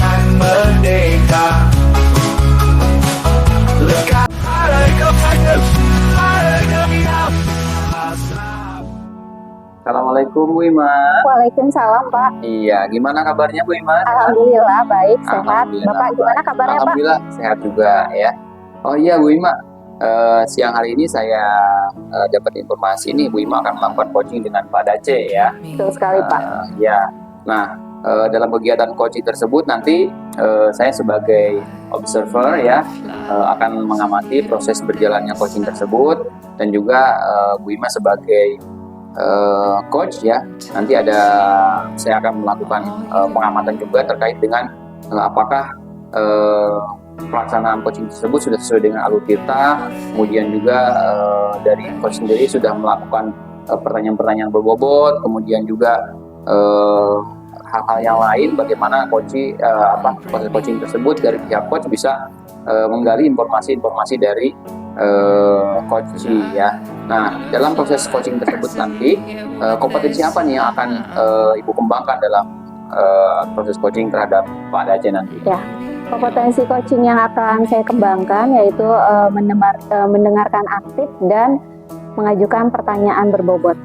akan merdeka. Assalamualaikum Bu Ima. Waalaikumsalam Pak. Iya, gimana kabarnya Bu Ima? Alhamdulillah baik, sehat. Alhamdulillah, Bapak gimana kabarnya Pak? Alhamdulillah sehat juga ya. Oh iya Bu Ima, siang hari ini saya dapat informasi nih Bu Ima akan melakukan coaching dengan Pak Dace ya. Betul sekali Pak. Ya, nah dalam kegiatan coaching tersebut nanti saya sebagai observer ya akan mengamati proses berjalannya coaching tersebut, dan juga Bu Ima sebagai coach ya, nanti saya akan melakukan pengamatan juga terkait dengan apakah pelaksanaan coaching tersebut sudah sesuai dengan alur kita, kemudian juga dari coach sendiri sudah melakukan pertanyaan-pertanyaan berbobot, kemudian juga hal-hal yang lain, bagaimana proses coaching tersebut dari pihak coach bisa menggali informasi-informasi dari coach ya. Nah, dalam proses coaching tersebut nanti kompetensi apa nih yang akan Ibu kembangkan dalam proses coaching terhadap Pak Dace nanti? Ya, kompetensi coaching yang akan saya kembangkan yaitu mendengarkan aktif dan mengajukan pertanyaan berbobot.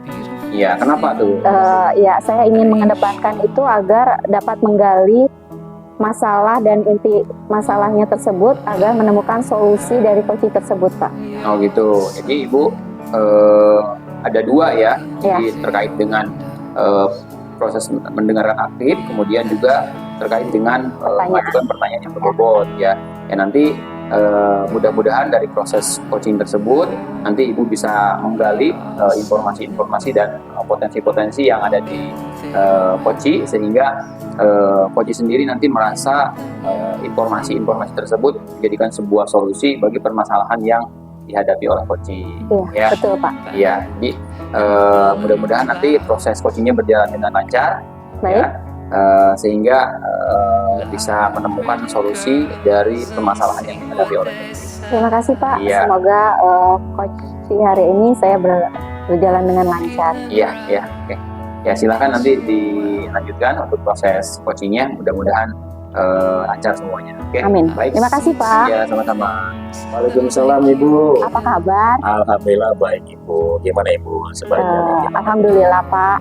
Iya, kenapa tuh? Ya, saya ingin mengedepankan itu agar dapat menggali masalah dan inti masalahnya tersebut agar menemukan solusi dari coaching tersebut, Pak. Oh gitu. Jadi Ibu ada dua ya, jadi terkait dengan proses mendengarkan aktif, kemudian juga terkait dengan mengajukan pertanyaan yang berbobot ya. Nanti mudah-mudahan dari proses coaching tersebut nanti Ibu bisa menggali informasi-informasi dan potensi-potensi yang ada di coaching, sehingga coaching sendiri nanti merasa informasi-informasi tersebut dijadikan sebuah solusi bagi permasalahan yang dihadapi oleh coaching. Iya, ya. Betul Pak. Iya, jadi mudah-mudahan nanti proses coachingnya berjalan dengan lancar. Baik. Ya, sehingga bisa menemukan solusi dari permasalahan yang dihadapi oleh coaching. Terima kasih Pak. Iya. Semoga coaching hari ini saya berjalan dengan lancar. Iya, ya, oke. Ya, silakan nanti dilanjutkan untuk proses coachingnya. Mudah-mudahan lancar semuanya. Oke. Amin. Baik. Terima kasih Pak. Ya, sama-sama. Waalaikumsalam Ibu. Apa kabar? Alhamdulillah baik Ibu. Gimana Ibu sebaiknya? Alhamdulillah Pak.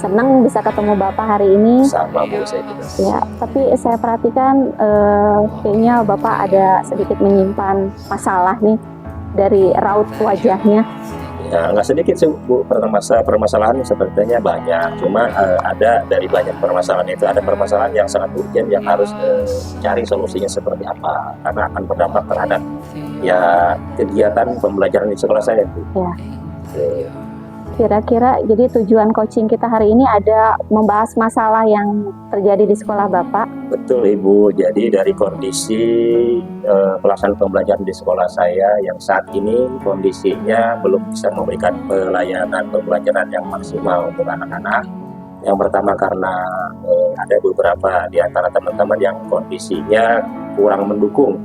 Senang bisa ketemu Bapak hari ini. Sama Bu, saya juga. Ya, tapi saya perhatikan kayaknya Bapak ada sedikit menyimpan masalah nih dari raut wajahnya. Ya, nggak sedikit sih Bu, permasalahan sepertinya banyak. Cuma ada dari banyak permasalahan itu, ada permasalahan yang sangat urgent yang harus cari solusinya seperti apa, karena akan berdampak terhadap ya kegiatan pembelajaran di sekolah saya Bu. Ya. Kira-kira jadi tujuan coaching kita hari ini ada membahas masalah yang terjadi di sekolah Bapak. Betul Ibu, jadi dari kondisi pelaksanaan pembelajaran di sekolah saya yang saat ini kondisinya belum bisa memberikan pelayanan pembelajaran yang maksimal untuk anak-anak. Yang pertama karena ada beberapa di antara teman-teman yang kondisinya kurang mendukung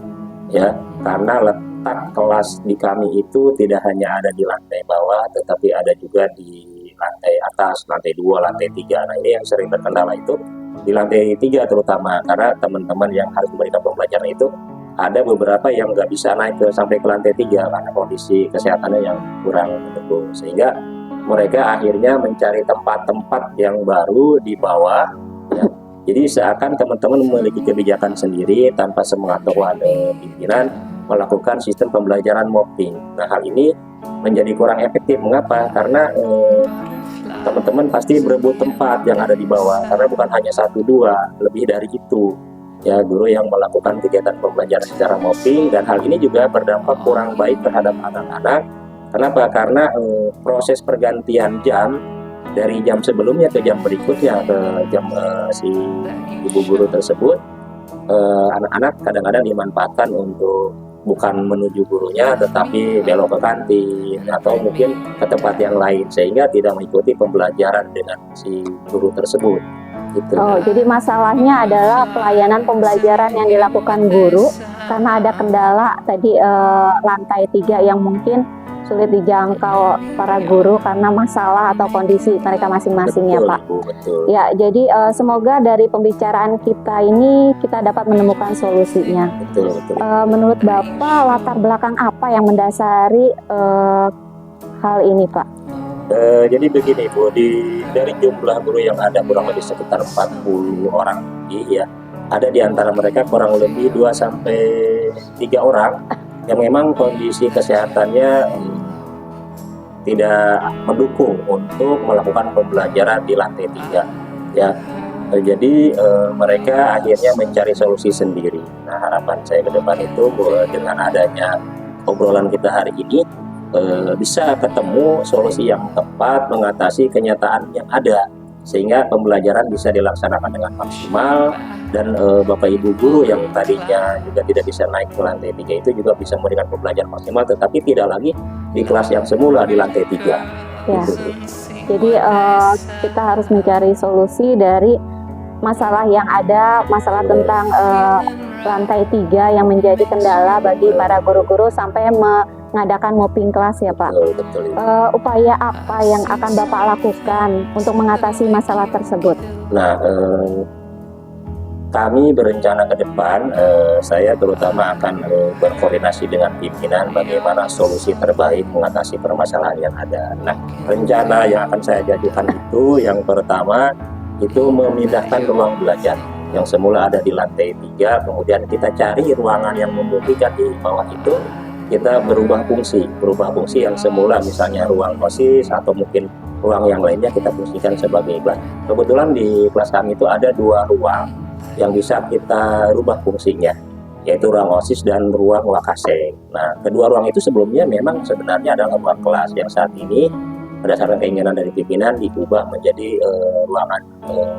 ya, karena letak kelas di kami itu tidak hanya ada di lantai bawah, tetapi ada juga di lantai atas, lantai 2, lantai 3. Nah, ini yang sering terkendala itu di lantai 3 terutama, karena teman-teman yang harus memberikan pembelajaran itu ada beberapa yang nggak bisa naik sampai ke lantai 3 karena kondisi kesehatannya yang kurang mendukung, sehingga mereka akhirnya mencari tempat-tempat yang baru di bawah ya. Jadi seakan teman-teman memiliki kebijakan sendiri tanpa sepengetahuan pimpinan melakukan sistem pembelajaran mobbing. Nah, hal ini menjadi kurang efektif. Mengapa? Karena teman-teman pasti berebut tempat yang ada di bawah, karena bukan hanya 1-2, lebih dari itu ya guru yang melakukan kegiatan pembelajaran secara mobbing, dan hal ini juga berdampak kurang baik terhadap anak-anak. Kenapa? Karena proses pergantian jam dari jam sebelumnya ke jam berikutnya, ke jam si ibu guru tersebut, anak-anak kadang-kadang dimanfaatkan untuk bukan menuju gurunya tetapi belok ke kantin atau mungkin ke tempat yang lain, sehingga tidak mengikuti pembelajaran dengan si guru tersebut gitu. Oh, jadi masalahnya adalah pelayanan pembelajaran yang dilakukan guru karena ada kendala tadi lantai 3 yang mungkin sulit dijangkau para guru karena masalah atau kondisi mereka masing-masing ya Betul, Pak. Bu, betul. Ya, jadi semoga dari pembicaraan kita ini kita dapat menemukan solusinya. Betul, betul. Menurut Bapak, latar belakang apa yang mendasari hal ini Pak? Jadi begini Bu, dari jumlah guru yang ada kurang lebih sekitar 40 orang lebih ya, ada di antara mereka kurang lebih 2 sampai 3 orang yang memang kondisi kesehatannya tidak mendukung untuk melakukan pembelajaran di lantai 3 ya. Jadi mereka akhirnya mencari solusi sendiri. Nah, harapan saya ke depan itu dengan adanya obrolan kita hari ini bisa ketemu solusi yang tepat mengatasi kenyataan yang ada, sehingga pembelajaran bisa dilaksanakan dengan maksimal, dan Bapak Ibu guru yang tadinya juga tidak bisa naik ke lantai 3 itu juga bisa memberikan pembelajaran maksimal, tetapi tidak lagi di kelas yang semula di lantai 3. Ya. Gitu. Jadi kita harus mencari solusi dari masalah yang ada, masalah tentang lantai 3 yang menjadi kendala bagi para guru-guru sampai mengadakan mopping kelas ya Pak. Betul, betul. Upaya apa yang akan Bapak lakukan untuk mengatasi masalah tersebut? Nah, kami berencana ke depan, saya terutama akan berkoordinasi dengan pimpinan bagaimana solusi terbaik mengatasi permasalahan yang ada. Nah, rencana yang akan saya jajukan itu yang pertama itu memindahkan ruang belajar yang semula ada di lantai 3, kemudian kita cari ruangan yang memungkinkan di bawah itu, kita berubah fungsi yang semula misalnya ruang OSIS atau mungkin ruang yang lainnya kita fungsikan sebagai kelas. Kebetulan di kelas kami itu ada 2 ruang yang bisa kita rubah fungsinya, yaitu ruang OSIS dan ruang Wakasek. Nah, kedua ruang itu sebelumnya memang sebenarnya adalah ruang kelas yang saat ini berdasarkan keinginan dari pimpinan diubah menjadi ruangan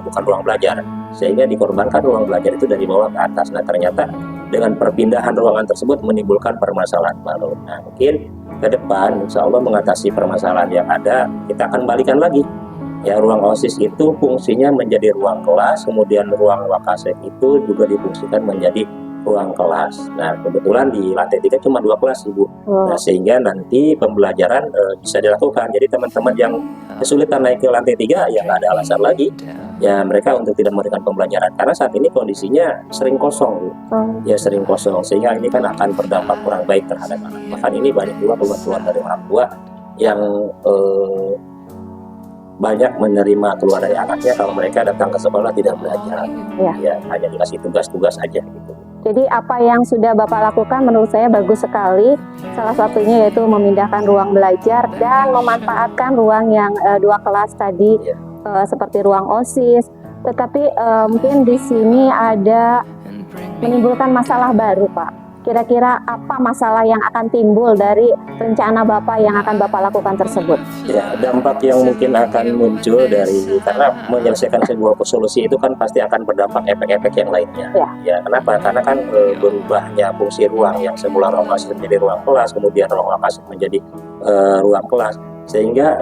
bukan ruang belajar, sehingga dikorbankan ruang belajar itu dari bawah ke atas. Nah, ternyata dengan perpindahan ruangan tersebut menimbulkan permasalahan baru. Nah, mungkin ke depan insya Allah mengatasi permasalahan yang ada, kita akan balikan lagi ya, ruang OSIS itu fungsinya menjadi ruang kelas, kemudian ruang Wakasek itu juga difungsikan menjadi ruang kelas. Nah, kebetulan di lantai 3 cuma 2 kelas Ibu. Nah, sehingga nanti pembelajaran bisa dilakukan. Jadi teman-teman yang kesulitan naik ke lantai 3 ya nggak ada alasan lagi ya mereka untuk tidak memberikan pembelajaran, karena saat ini kondisinya sering kosong Bu. Ya sering kosong, sehingga ini kan akan berdampak kurang baik terhadap anak. Bahkan ini banyak juga keluhan dari orang tua yang banyak menerima keluar dari anaknya kalau mereka datang ke sekolah tidak belajar, ya hanya dikasih tugas-tugas aja gitu. Jadi apa yang sudah Bapak lakukan menurut saya bagus sekali. Salah satunya yaitu memindahkan ruang belajar dan memanfaatkan ruang yang 2 kelas tadi, seperti ruang OSIS. Tetapi mungkin di sini ada menimbulkan masalah baru Pak. Kira-kira apa masalah yang akan timbul dari rencana Bapak yang akan Bapak lakukan tersebut? Ya, dampak yang mungkin akan muncul dari, karena menyelesaikan sebuah solusi itu kan pasti akan berdampak efek-efek yang lainnya. Ya, kenapa? Karena kan berubahnya fungsi ruang yang semula ruang OSIS menjadi ruang kelas, kemudian ruang OSIS menjadi ruang kelas, sehingga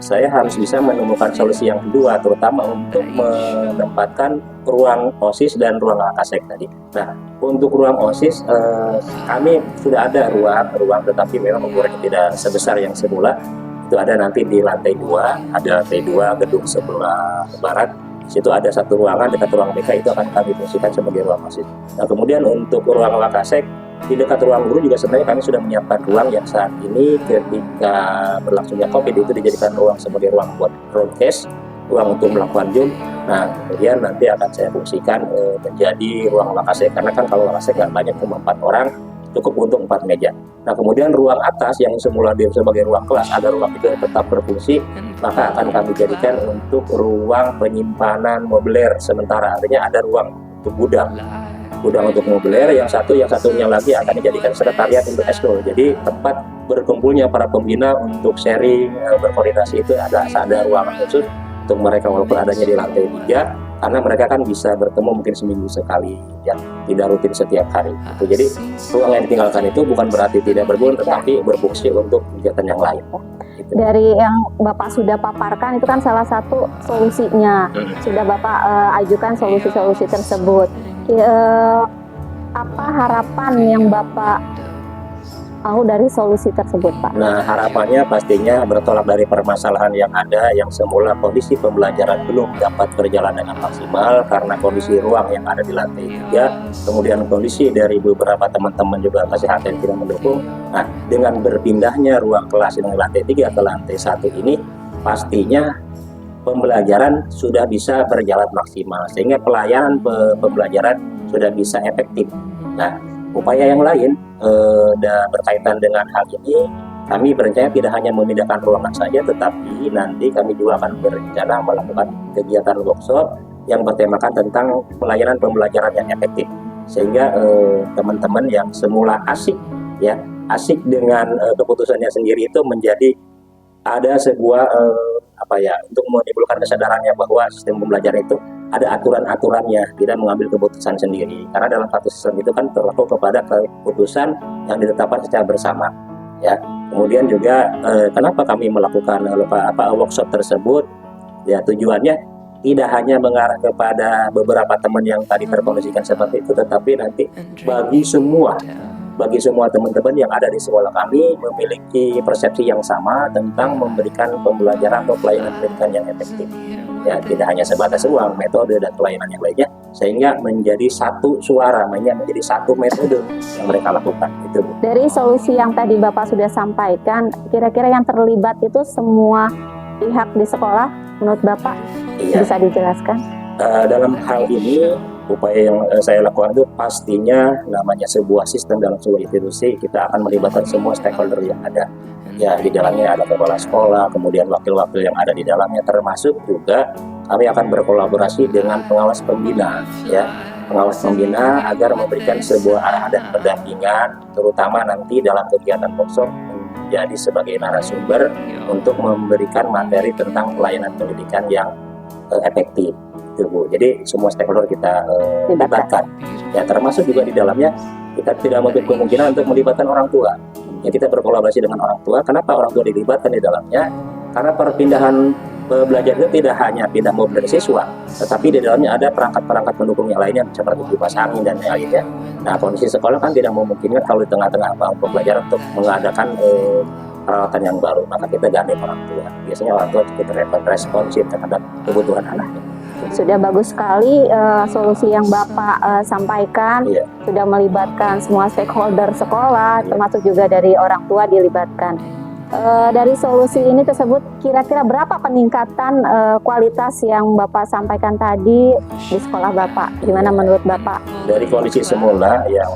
saya harus bisa menemukan solusi yang kedua, terutama untuk menempatkan ruang OSIS dan ruang Wakasek tadi. Nah, untuk ruang OSIS kami sudah ada ruang, tetapi memang ukurannya tidak sebesar yang semula. Itu ada nanti di lantai 2, ada lantai 2 gedung sebelah barat. Di situ ada satu ruangan dekat ruang BK, itu akan kami fungsikan sebagai ruang OSIS. Nah, kemudian untuk ruang Wakasek di dekat ruang guru juga sebenarnya kami sudah menyiapkan ruang yang saat ini ketika berlangsungnya COVID itu dijadikan ruang sebagai ruang buat broadcast, ruang untuk melakukan Zoom. Nah, kemudian nanti akan saya fungsikan menjadi ruang Wakasek, karena kan kalau Wakasek nggak banyak, cuma 4 orang, cukup untuk 4 meja. Nah, kemudian ruang atas yang semula sebagai ruang kelas, ada ruang itu yang tetap berfungsi, maka akan kami jadikan untuk ruang penyimpanan mobiler sementara. Artinya ada ruang untuk gudang untuk mobiler, yang satunya lagi akan dijadikan sekretariat untuk eskul. Jadi tempat berkumpulnya para pembina untuk sharing, berkoordinasi, itu ada ruangan khusus untuk mereka walaupun adanya di lantai 3, karena mereka kan bisa bertemu mungkin seminggu sekali, yang tidak rutin setiap hari. Gitu. Jadi ruang yang ditinggalkan itu bukan berarti tidak berguna, tetapi berfungsi untuk kegiatan yang lain. Gitu. Dari yang Bapak sudah paparkan itu kan salah satu solusinya, sudah Bapak ajukan solusi-solusi tersebut. Apa harapan yang Bapak tahu dari solusi tersebut, Pak? Nah, harapannya pastinya bertolak dari permasalahan yang ada, yang semula kondisi pembelajaran belum dapat berjalan dengan maksimal karena kondisi ruang yang ada di lantai 3, kemudian kondisi dari beberapa teman-teman juga kesehatan yang tidak mendukung. Nah, dengan berpindahnya ruang kelas dari lantai 3 ke lantai 1 ini, pastinya pembelajaran sudah bisa berjalan maksimal, sehingga pelayanan pembelajaran sudah bisa efektif. Nah, upaya yang lain berkaitan dengan hal ini, kami berencana tidak hanya memindahkan ruangan saja, tetapi nanti kami juga akan berencana melakukan kegiatan workshop yang bertemakan tentang pelayanan pembelajaran yang efektif, sehingga teman-teman yang semula asik dengan keputusannya sendiri itu menjadi ada sebuah untuk menimbulkan kesadarannya bahwa sistem pembelajaran itu ada aturan-aturannya, tidak mengambil keputusan sendiri. Karena dalam satu sistem itu kan terlaku kepada keputusan yang ditetapkan secara bersama. Ya, kemudian juga kenapa kami melakukan workshop tersebut? Ya, tujuannya tidak hanya mengarah kepada beberapa teman yang tadi terkondisikan seperti itu, tetapi nanti bagi semua teman-teman yang ada di sekolah kami memiliki persepsi yang sama tentang memberikan pembelajaran atau pelayanan pendidikan yang efektif. Ya, tidak hanya sebatas uang, metode dan pelayanan yang lainnya, sehingga menjadi satu suara, menjadi satu metode yang mereka lakukan. Itu. Dari solusi yang tadi Bapak sudah sampaikan, kira-kira yang terlibat itu semua pihak di sekolah, menurut Bapak bisa dijelaskan? Dalam hal ini, upaya yang saya lakukan itu pastinya namanya sebuah sistem dalam sebuah institusi, kita akan melibatkan semua stakeholder yang ada. Ya, di dalamnya ada kepala sekolah, kemudian wakil-wakil yang ada di dalamnya, termasuk juga kami akan berkolaborasi dengan pengawas pembina, pengawas pembina agar memberikan sebuah arahan dan pendampingan, terutama nanti dalam kegiatan workshop menjadi sebagai narasumber untuk memberikan materi tentang pelayanan pendidikan yang efektif. Itu, Bu. Jadi semua stakeholder kita libatkan. Ya, termasuk juga di dalamnya kita tidak menutup kemungkinan untuk melibatkan orang tua. Ya, kita berkolaborasi dengan orang tua. Kenapa orang tua dilibatkan di dalamnya? Karena perpindahan belajar itu tidak hanya pindah mobil dari siswa, tetapi di dalamnya ada perangkat-perangkat pendukung yang lainnya seperti kipas angin dan lainnya. Nah, kondisi sekolah kan tidak memungkinkan kalau di tengah-tengah pembelajaran untuk mengadakan peralatan yang baru, maka kita gandeng orang tua. Biasanya orang tua kita responsif terhadap kebutuhan anaknya. Sudah bagus sekali solusi yang Bapak sampaikan. Sudah melibatkan semua stakeholder sekolah, termasuk juga dari orang tua dilibatkan. Dari solusi ini tersebut, kira-kira berapa peningkatan kualitas yang Bapak sampaikan tadi di sekolah Bapak? Gimana menurut Bapak? Dari kondisi semula yang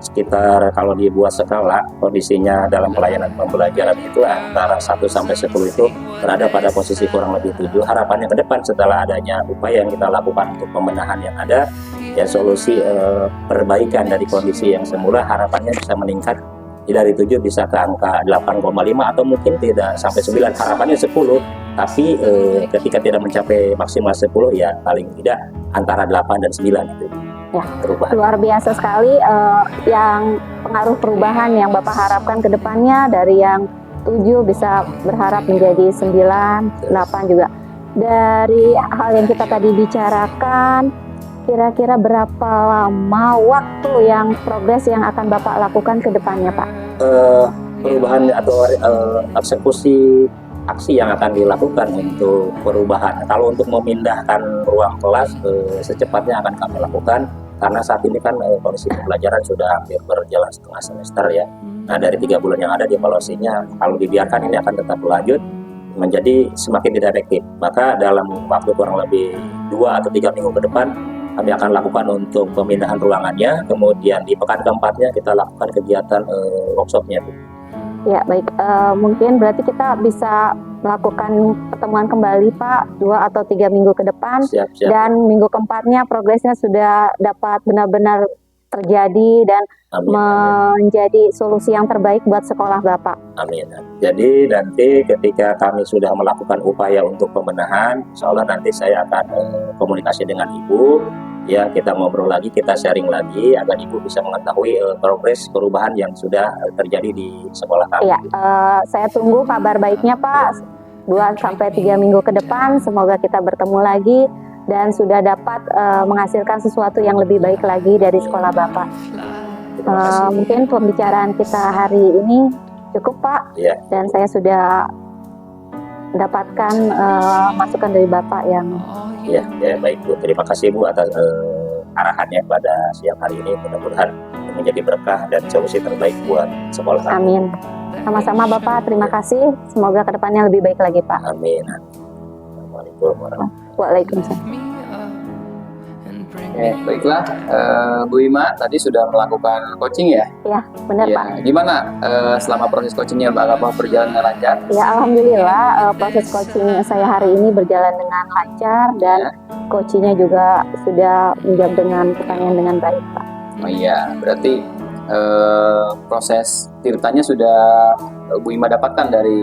sekitar, kalau dibuat skala kondisinya dalam pelayanan pembelajaran itu antara 1 sampai 10 itu berada pada posisi kurang lebih 7. Harapannya ke depan setelah adanya upaya yang kita lakukan untuk pembenahan yang ada, ya solusi perbaikan dari kondisi yang semula, harapannya bisa meningkat dari 7 bisa ke angka 8,5 atau mungkin tidak sampai 9, harapannya 10. Tapi ketika tidak mencapai maksimal 10, ya paling tidak antara 8 dan 9 itu. Ya, perubahan. Luar biasa sekali yang pengaruh perubahan yang Bapak harapkan ke depannya, dari yang 7 bisa berharap menjadi 9, 8 juga. Dari hal yang kita tadi bicarakan, kira-kira berapa lama waktu yang progres yang akan Bapak lakukan ke depannya, Pak? Perubahan atau eksekusi aksi yang akan dilakukan untuk perubahan. Kalau untuk memindahkan ruang kelas, secepatnya akan kami lakukan, karena saat ini kan kondisi pembelajaran sudah hampir berjalan setengah semester ya. Nah, dari 3 bulan yang ada, evaluasinya kalau dibiarkan ini akan tetap berlanjut menjadi semakin tidak efektif. Maka dalam waktu kurang lebih 2 atau 3 minggu ke depan kami akan lakukan untuk pemindahan ruangannya, kemudian di pekan keempatnya kita lakukan kegiatan workshopnya. Ya, baik. Mungkin berarti kita bisa melakukan pertemuan kembali, Pak, 2 atau 3 minggu ke depan. Siap. Dan minggu keempatnya progresnya sudah dapat benar-benar terjadi dan menjadi solusi yang terbaik buat sekolah Bapak. Amin. Jadi nanti ketika kami sudah melakukan upaya untuk pembenahan, insya Allah nanti saya akan komunikasi dengan Ibu. Ya, kita ngobrol lagi, kita sharing lagi agar Ibu bisa mengetahui progres perubahan yang sudah terjadi di sekolah kami. Iya, saya tunggu kabar baiknya, Pak. 2-3 minggu ke depan, semoga kita bertemu lagi dan sudah dapat menghasilkan sesuatu yang lebih baik lagi dari sekolah Bapak. Terima kasih. Mungkin pembicaraan kita hari ini cukup Pak, Iya. dan saya sudah mendapatkan masukan dari Bapak yang Ya, baik Bu. Terima kasih Bu atas arahannya pada siang hari ini. Mudah-mudahan menjadi berkah dan solusi terbaik buat sekolah kami. amin. Sama-sama Bapak, terima kasih. Semoga kedepannya lebih baik lagi Pak. Amin. Assalamualaikum warahmatullahi Waalaikumsalam. Baiklah, Bu Ima tadi sudah melakukan coaching ya? Ya, benar Ya, Pak. gimana selama proses coachingnya Mbak berjalan dengan lancar? Ya, alhamdulillah proses coaching saya hari ini berjalan dengan lancar dan coachingnya juga sudah menjawab dengan pertanyaan dengan baik Pak. Oh iya, berarti proses tirtanya sudah Bu Ima dapatkan dari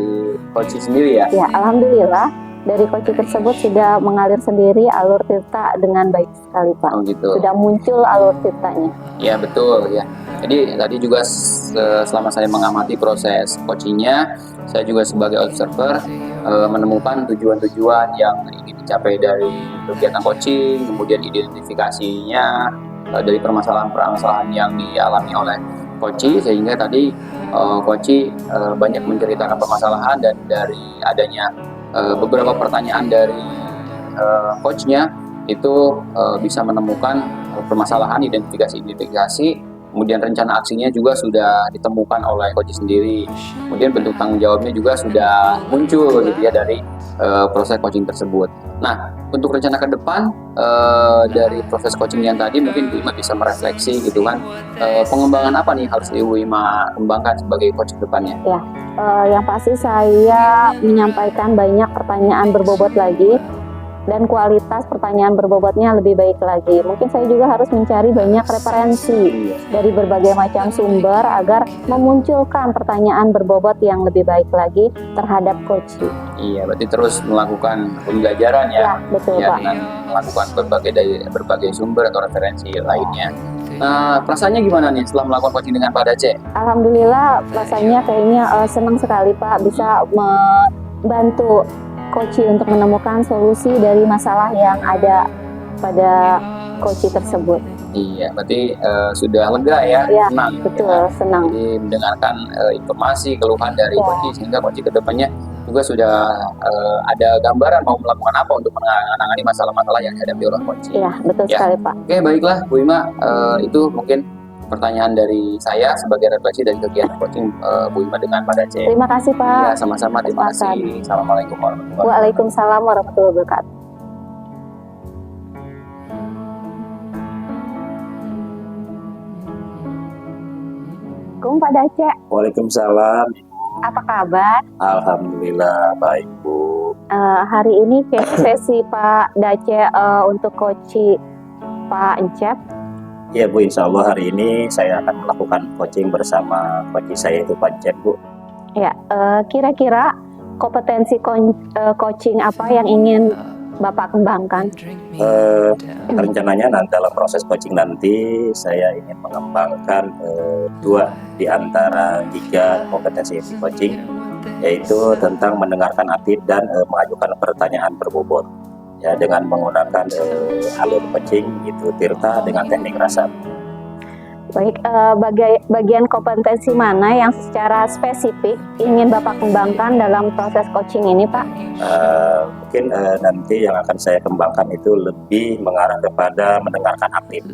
coaching sendiri ya? Ya, alhamdulillah dari coaching tersebut sudah mengalir sendiri alur tirta dengan baik sekali Pak. Oh gitu. Sudah muncul alur tirtanya. Ya betul ya. Jadi tadi juga selama saya mengamati proses coachingnya, saya juga sebagai observer menemukan tujuan-tujuan yang ingin dicapai dari kegiatan coaching, kemudian identifikasinya dari permasalahan-permasalahan yang dialami oleh coach, sehingga tadi coach banyak menceritakan permasalahan, dan dari adanya beberapa pertanyaan dari coachnya itu bisa menemukan permasalahan, identifikasi, kemudian rencana aksinya juga sudah ditemukan oleh coach sendiri, kemudian bentuk tanggung jawabnya juga sudah muncul gitu ya dari proses coaching tersebut. Nah, untuk rencana ke depan dari proses coaching yang tadi mungkin Bu Ima bisa merefleksi gitu kan, pengembangan apa nih harus Ibu Ima kembangkan sebagai coach ke depannya? Yang pasti saya menyampaikan banyak pertanyaan berbobot lagi dan kualitas pertanyaan berbobotnya lebih baik lagi. Mungkin saya juga harus mencari banyak referensi dari berbagai macam sumber agar memunculkan pertanyaan berbobot yang lebih baik lagi terhadap coach. Iya, berarti terus melakukan pembelajaran ya, Ya, betul ya Pak. dengan melakukan berbagai sumber atau referensi lainnya. Nah, perasaannya gimana nih setelah melakukan coaching dengan Pak Dace? Alhamdulillah rasanya kayaknya senang sekali Pak bisa membantu coach untuk menemukan solusi dari masalah yang ada pada coach tersebut. Iya, berarti sudah lega ya, Ya, senang. betul, senang. Jadi mendengarkan informasi, keluhan dari Ya. coach, sehingga coach ke depannya juga sudah ada gambaran mau melakukan apa untuk menangani masalah-masalah yang dihadapi oleh coach. Ya, betul Ya. sekali Pak. Oke, baiklah Bu Ima, itu mungkin pertanyaan dari saya sebagai refleksi dari kegiatan coaching Bu Ima dengan Pak Dace. Terima kasih Ya, Pak. sama-sama, terima kasih. Assalamualaikum warahmatullahi wabarakatuh. Waalaikumsalam warahmatullahi wabarakatuh. Assalamualaikum Pak Dace, Waalaikumsalam. apa kabar? Alhamdulillah baik Bu. Hari ini sesi Pak Dace untuk coach Pak Encep. Ya Bu, insya Allah hari ini saya akan melakukan coaching bersama coach saya itu Pak Encep Bu. Ya, kira-kira kompetensi coaching apa yang ingin Bapak kembangkan? Rencananya nanti dalam proses coaching nanti saya ingin mengembangkan 2 di antara 3 kompetensi coaching, yaitu tentang mendengarkan atlet dan mengajukan pertanyaan berbobot ya, dengan menggunakan alur coaching itu tirta dengan teknik rasa. Baik, bagian kompetensi mana yang secara spesifik ingin Bapak kembangkan dalam proses coaching ini, Pak? Mungkin nanti yang akan saya kembangkan itu lebih mengarah kepada mendengarkan atlet.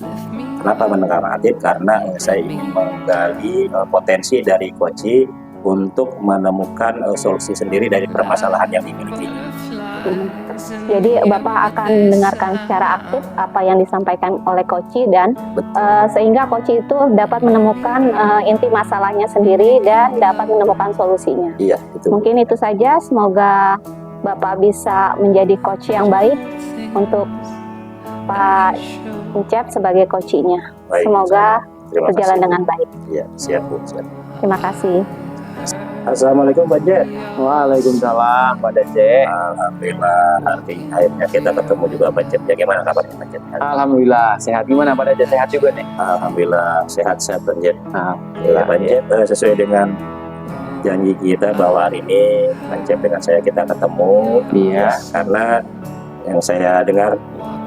Kenapa mendengarkan atlet? Karena saya ingin menggali potensi dari coach untuk menemukan solusi sendiri dari permasalahan yang dimiliki. Jadi Bapak akan mendengarkan secara aktif apa yang disampaikan oleh coach dan sehingga coach itu dapat menemukan inti masalahnya sendiri dan dapat menemukan solusinya. Iya, itu. Mungkin itu saja, semoga Bapak bisa menjadi coach yang baik untuk Pak Encep sebagai coachnya. Baik, Semoga terima berjalan kasih. dengan baik. Iya, siap Bu, siap. Terima kasih. Assalamualaikum Pak Jet. Waalaikumsalam Pak Dace. Alhamdulillah akhirnya kita ketemu juga Pak Jet. Bagaimana kabarnya Pak Jet? Alhamdulillah sehat. Gimana Pak Dace? Sehat juga nih? Alhamdulillah sehat-sehat Pak Jet. Ya, Alhamdulillah. Pak Jet, sesuai dengan janji kita bahwa hari ini Pak Jet dengan saya kita ketemu. Iya. Karena yang saya dengar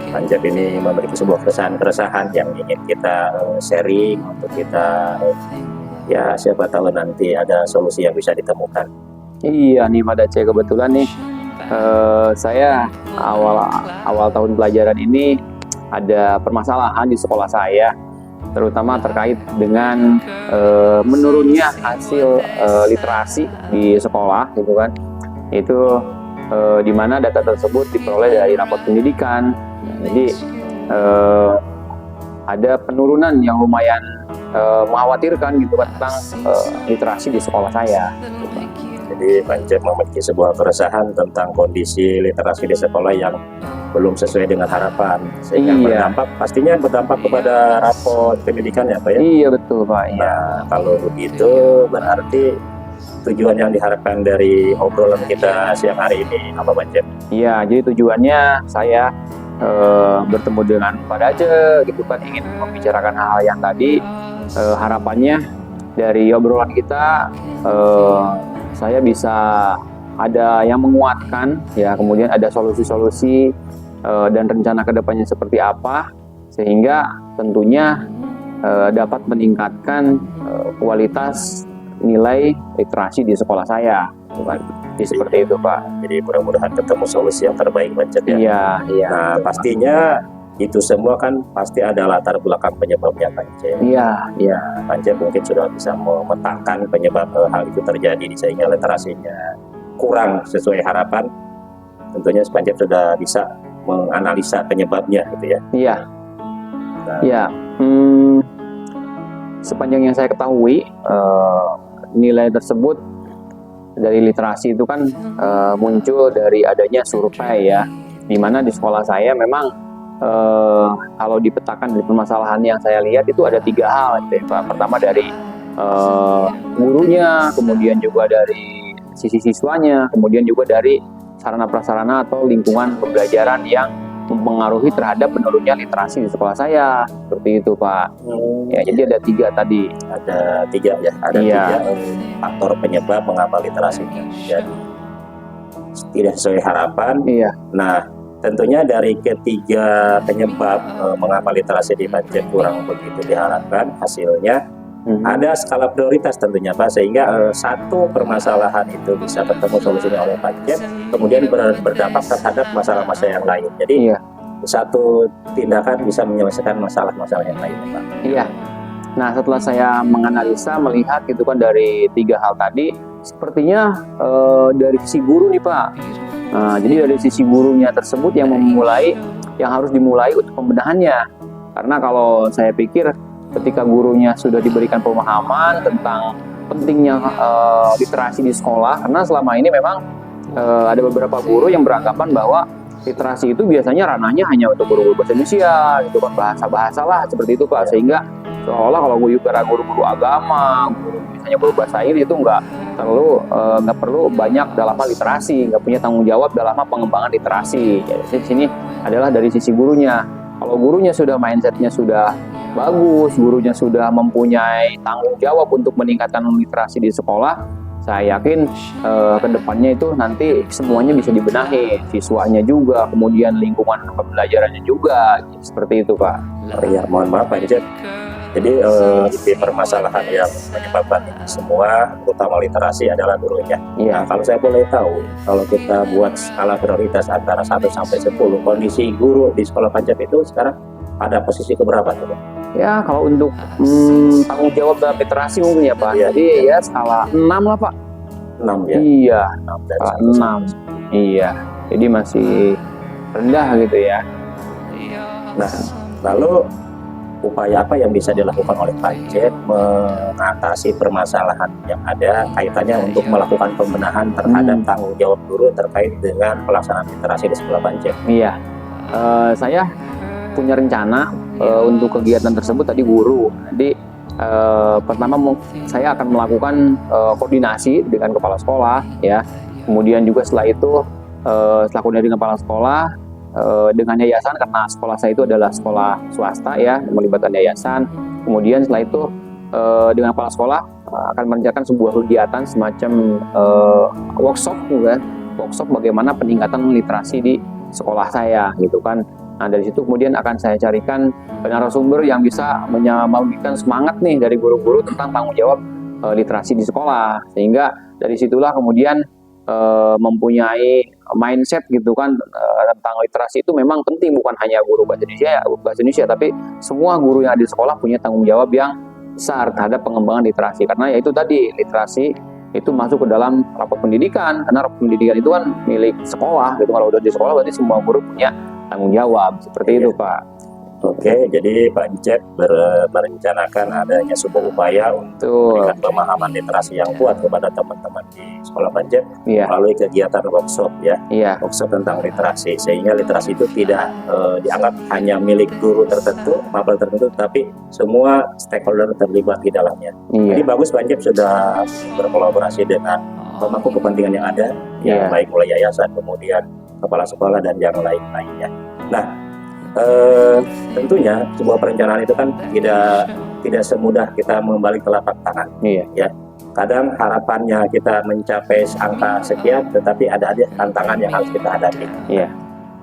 Panjab ini memiliki sebuah keresahan yang ingin kita sharing untuk kita ya siapa tahu nanti ada solusi yang bisa ditemukan. Iya nih Pak Dace, kebetulan nih saya awal tahun pelajaran ini ada permasalahan di sekolah saya, terutama terkait dengan menurunnya hasil literasi di sekolah gitu kan. Itu di mana data tersebut diperoleh dari rapor pendidikan. Jadi ada penurunan yang lumayan mengkhawatirkan gitu kan tentang literasi di sekolah saya. Jadi Panjab memiliki sebuah keresahan tentang kondisi literasi di sekolah yang belum sesuai dengan harapan, sehingga pastinya berdampak kepada rapor pendidikan ya Pak ya? Iya betul Pak. Iya. Nah kalau begitu berarti tujuan yang diharapkan dari obrolan kita siang hari ini apa Panjab? Iya, jadi tujuannya saya bertemu dengan Pak Dace gitu kan, ingin membicarakan hal-hal yang tadi. Harapannya dari obrolan kita saya bisa ada yang menguatkan ya, kemudian ada solusi-solusi dan rencana kedepannya seperti apa, sehingga tentunya dapat meningkatkan kualitas nilai literasi di sekolah saya. Jadi seperti itu Pak. Jadi mudah-mudahan ketemu solusi yang terbaik Panjab ya. Iya, iya. Nah pastinya itu semua kan pasti ada latar belakang penyebabnya Panjab. Iya, iya. Panjab mungkin sudah bisa memetakan penyebab hal itu terjadi sehingga literasinya kurang sesuai harapan. Tentunya Panjab sudah bisa menganalisa penyebabnya gitu ya. Iya. Nah, Ya, sepanjang yang saya ketahui nilai tersebut dari literasi itu kan muncul dari adanya survei ya, di mana di sekolah saya memang kalau dipetakan dari permasalahan yang saya lihat itu ada 3 hal gitu ya Pak. Pertama dari gurunya, kemudian juga dari sisi siswanya, kemudian juga dari sarana prasarana atau lingkungan pembelajaran yang mempengaruhi terhadap menurunnya literasi di sekolah saya, seperti itu Pak. Ya, jadi ada 3 tadi. ada 3 ya, ada 3 faktor penyebab mengapa literasinya jadi tidak sesuai harapan. Iya. Nah tentunya dari ketiga penyebab mengapa literasi di Panjab kurang begitu diharapkan hasilnya, ada skala prioritas tentunya Pak, sehingga satu permasalahan itu bisa ketemu solusinya oleh Panjab, kemudian berdampak terhadap masalah-masalah yang lain. Jadi satu tindakan bisa menyelesaikan masalah-masalah yang lain Pak. Iya. Nah setelah saya menganalisa, melihat gitu kan dari 3 hal tadi, sepertinya dari sisi guru nih Pak. Nah, jadi dari sisi gurunya tersebut yang harus dimulai untuk pembenahannya. Karena kalau saya pikir ketika gurunya sudah diberikan pemahaman tentang pentingnya literasi di sekolah, karena selama ini memang ada beberapa guru yang beranggapan bahwa literasi itu biasanya ranahnya hanya untuk guru-guru bahasa Indonesia, gitu kan, bahasa-bahasa lah seperti itu Pak, sehingga seolah kalau guru-guru agama, misalnya guru bahasa Inggris itu nggak perlu banyak dalam hal literasi, nggak punya tanggung jawab dalam hal pengembangan literasi. Jadi di sini adalah dari sisi gurunya. Kalau gurunya sudah mindsetnya sudah bagus, gurunya sudah mempunyai tanggung jawab untuk meningkatkan literasi di sekolah, saya yakin kedepannya itu nanti semuanya bisa dibenahi, siswanya juga, kemudian lingkungan pembelajarannya juga, seperti itu Pak. Oh iya, mohon maaf Panjab. Jadi inti permasalahan yang menyebabkan ini semua, terutama literasi, adalah gurunya. Nah, kalau saya boleh tahu, kalau kita buat skala prioritas antara 1 sampai 10, kondisi guru di sekolah Panjab itu sekarang pada posisi keberapa tuh? Ya, kalau untuk tanggung jawab dalam literasi mungkin ya Pak. Jadi ya skala 6 lah Pak. 6 ya? Iya, 6 dari 6. Iya, jadi masih rendah gitu ya. Nah, lalu upaya apa yang bisa dilakukan oleh Panjab mengatasi permasalahan yang ada kaitannya untuk melakukan pembenahan terhadap tanggung jawab guru terkait dengan pelaksanaan literasi di sekolah Panjab? Iya, saya punya rencana untuk kegiatan tersebut tadi guru. Jadi pertama saya akan melakukan koordinasi dengan kepala sekolah ya. Kemudian juga setelah itu setelah koordinasi dengan kepala sekolah dengan yayasan, karena sekolah saya itu adalah sekolah swasta ya, melibatkan yayasan. Kemudian setelah itu dengan kepala sekolah akan merencanakan sebuah kegiatan semacam workshop juga, workshop bagaimana peningkatan literasi di sekolah saya gitu kan. Nah dari situ kemudian akan saya carikan narasumber yang bisa memberikan semangat nih dari guru-guru tentang tanggung jawab literasi di sekolah, sehingga dari situlah kemudian mempunyai mindset gitu kan tentang literasi itu memang penting, bukan hanya guru bahasa Indonesia, tapi semua guru yang ada di sekolah punya tanggung jawab yang besar terhadap pengembangan literasi, karena yaitu tadi literasi itu masuk ke dalam rapot pendidikan, karena rapot pendidikan itu kan milik sekolah gitu. Kalau udah di sekolah berarti semua guru punya tanggung jawab seperti itu Pak. Oke, jadi Pak Encep merencanakan adanya sebuah upaya untuk memberikan pemahaman literasi yang kuat kepada teman-teman di sekolah Pak Encep melalui kegiatan workshop workshop tentang literasi, sehingga literasi itu tidak dianggap hanya milik guru tertentu, mapel tertentu, tapi semua stakeholder terlibat di dalamnya. Jadi bagus Pak Encep sudah berkolaborasi dengan pemangku kepentingan yang ada, baik mulai yayasan, kemudian kepala sekolah dan yang lain-lainnya. Nah, tentunya sebuah perencanaan itu kan tidak semudah kita membalik telapak tangan. Ya, kadang harapannya kita mencapai angka sekian, tetapi ada tantangan yang harus kita hadapi.